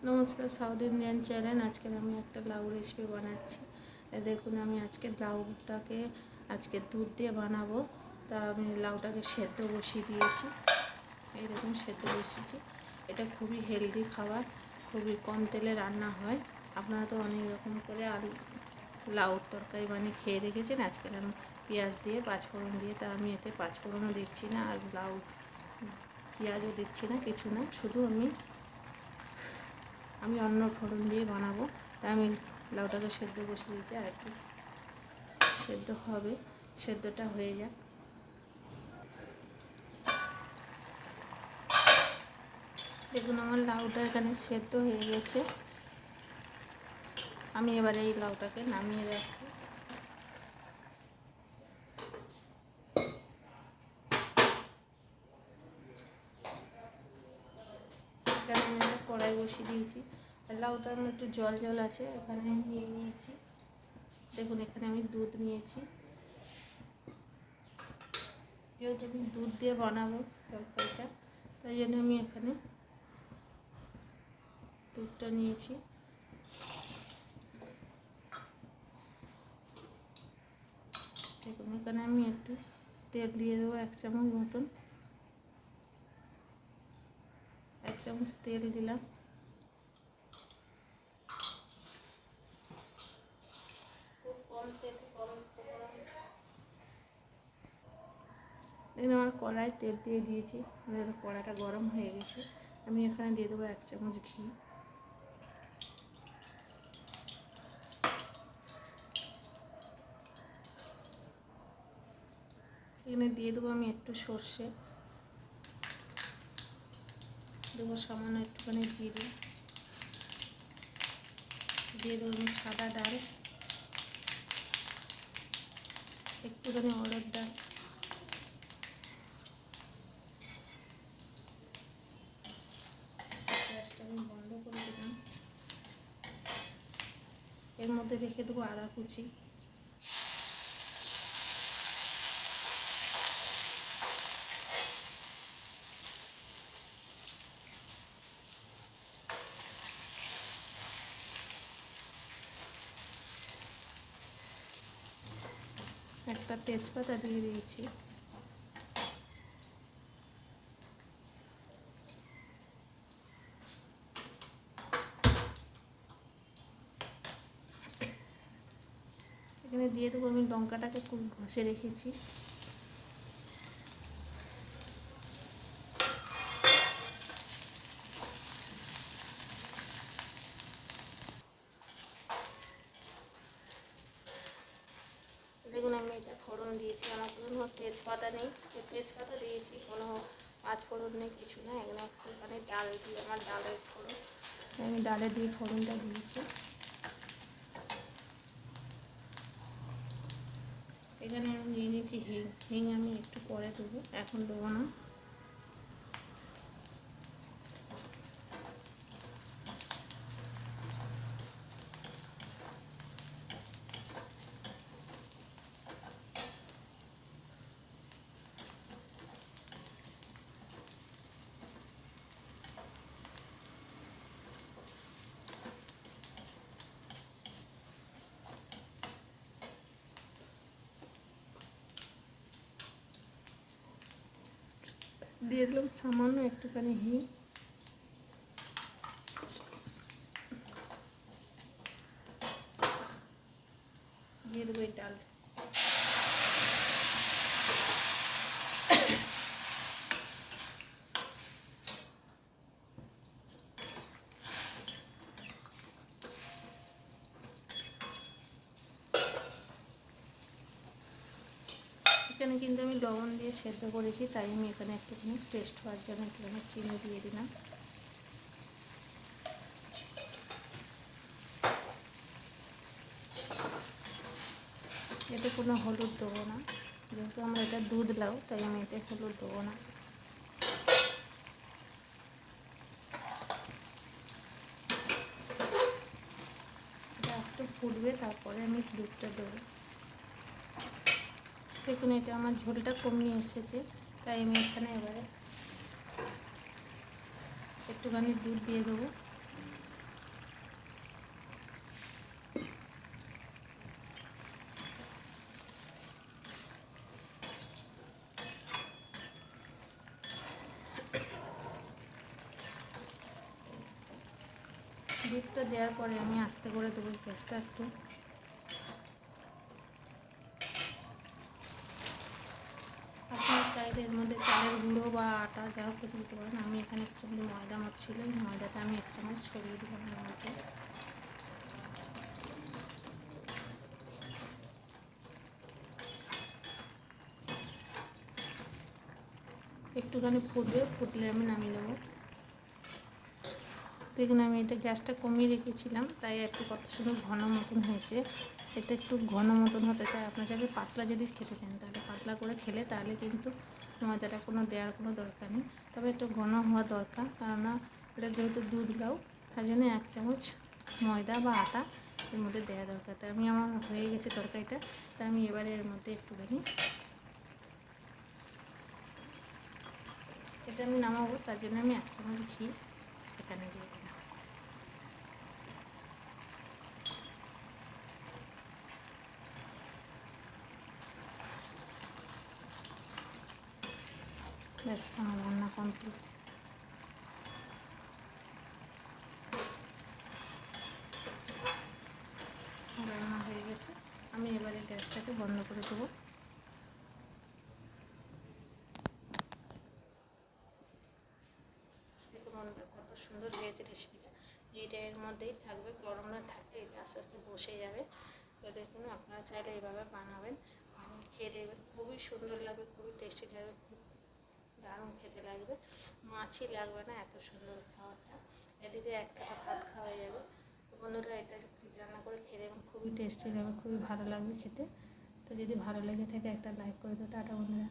নমস্কার, south Indian channel. আজকে আমি একটা লাউ রেসিপি বানাচ্ছি। দেখুন, আমি আজকে লাউটাকে দুধ দিয়ে বানাবো। তা আমি লাউটাকে সেদ্ধ বসিয়ে দিয়েছি। এই দেখুন, সেদ্ধ বসিয়েছি। এটা খুবই হেলদি খাবার, খুবই কম তেলে রান্না হয়। আপনারা তো অনেক রকম করে আলু লাউর তরকারি বানিয়ে খেয়ে রেখেছেন। আজকে আমি পেঁয়াজ দিয়ে পাঁচফোড়ন দিয়ে, তা আমি এতে পাঁচফোড়নও দিচ্ছি না আর লাউ পেঁয়াজও দিচ্ছি না, কিছু না। শুধু আমি অন্য ফোড়ন দিয়ে বানাবো। তাই আমি লাউটাকে সেদ্ধ বসিয়ে দিয়েছি, আর একটু সেদ্ধ হবে, সেদ্ধটা হয়ে যাক। দেখুন, আমার লাউটা এখানে সেদ্ধ হয়ে গেছে। আমি এবারে এই লাউটাকে নামিয়ে রাখবো। এখানে আমি একটা কড়াই বসিয়ে দিয়েছি, আর লাউটা আমার একটু জল জল আছে। এখানে আমি নিয়ে নিয়েছি, দেখুন এখানে আমি দুধ নিয়েছি। যেহেতু আমি দুধ দিয়ে বানাবো তরকারিটা, তাই জন্য আমি এখানে দুধটা নিয়েছি। দেখুন, এখানে আমি একটু তেল দিয়ে দেবো, 1 চামচ মতন। 1 চামচ তেল দিলাম। খুব কম তেল, দেখুন আমার কড়াই তেল দিয়ে দিয়েছি। কড়াইটা গরম হয়ে গেছে। আমি এখানে দিয়ে দেবো 1 চামচ ঘি। এখানে দিয়ে দেবো আমি একটু সর্ষে, দেবো সামান্য একটুখানি জিরে, দিয়ে দেবো আমি সাদা ডাল, একটুখানি অড়হর ডাল, গ্যাসটা আমি বন্ধ করে দিলাম। এর মধ্যে রেখে দেবো আদা কুচি, একটা তেজপাতা দিয়ে দিয়েছি। এখানে দিয়ে দেবো আমি লঙ্কাটাকে খুব ঘষে রেখেছি। দেখুন, আমি এটা ফোড়ন দিয়েছি। আমার কোনো তেজপাতা নেই, তেজপাতা দিয়েছি, কোনো পাঁচ ফোড়ন নেই, কিছু না। এখানে একটুখানি ডাল দিয়ে, আমার ডালের ফোড়ন, আমি ডালে দিয়ে ফোড়নটা দিয়েছি। এখানে আমি নিয়ে নিয়েছি হিং। হিং আমি একটু পরে দেবো, এখন দেবো না। দিয়ে দিলাম সামান্য একটুখানি হিং। দিয়ে দেবো এই ডাল। এখানে কিন্তু আমি লবণ দিয়ে সেদ্ধ করেছি, তাই আমি এখানে একটুখানি টেস্ট হওয়ার জন্য একটুখানি চিনি দিয়ে দিলাম। এতে কোনো হলুদ দেবো না, যেহেতু আমরা এটা দুধ লাউ, তাই আমি এতে হলুদ দেবো না। এটা একটু ফুটবে, তারপরে আমি দুধটা দেবো। দেখুন, এটা আমার ঝোলটা কমিয়ে এসেছে, তাই আমি এখানে এবারে একটুখানি দুধ দিয়ে দেবো। দুধটা দেওয়ার পরে আমি আস্তে করে দেবো গ্যাসটা একটু। আপনারা চাইলে এর মধ্যে চালের গুঁড়ো বা আটা যা হোক কিছু দিতে পারেন। আমি এখানে এক চামচ ময়দা আমার ছিল, এই ময়দাটা আমি এক চামচ ছড়িয়ে দিলাম এর মধ্যে। একটুখানি ফুটবে, ফুটলে আমি নামিয়ে দেবো। দেখুন আমি এটা গ্যাসটা কমিয়ে রেখেছিলাম, তাই একটু কত সুন্দর ঘন মতন হয়েছে। এটা একটু ঘন মতন হতে চায়। আপনার যদি পাতলা যদি খেতে চান তাহলে পাতলা করে খেলে, তাহলে কিন্তু ময়দাটা কোনো দেওয়ার কোনো দরকার নেই। তবে একটু ঘন হওয়া দরকার, কেননা এটা যেহেতু দুধ লাউ, তার জন্য এক চামচ ময়দা বা আটা এর মধ্যে দেওয়া দরকার। তাই আমার হয়ে গেছে তরকারিটা। তাই আমি এবারে এর মধ্যে একটুখানি এটা আমি নামাবো, তার জন্য আমি এক চামচ ঘি এখানে দিয়ে দিলাম। ব্যাস, আমার রান্না কমপ্লিট। রান্না হয়ে গেছে, আমি এবারে গ্যাসটাকে বন্ধ করে দেবো। দেখুন বন্ধুরা, কত সুন্দর হয়েছে রেসিপিটা। এইটা এর মধ্যেই থাকবে, গরম না থাকলে এটা আস্তে আস্তে বসে যাবে। তো দেখুন, আপনারা চাইলে এইভাবে বানাবেন, বানিয়ে খেয়ে দেখবেন, খুবই সুন্দর লাগবে, খুবই টেস্টি লাগবে, খুব দারুণ খেতে লাগবে। মাছই লাগবে না, এত সুন্দর খাবারটা। এদিকে এক থালা ভাত খাওয়া যাবে। তো বন্ধুরা, এটা রান্না করে খেয়ে দেখবেন, খুবই টেস্টি লাগবে, খুবই ভালো লাগবে খেতে। তো যদি ভালো লেগে থাকে একটা লাইক করে দিও। টাটা বন্ধুরা।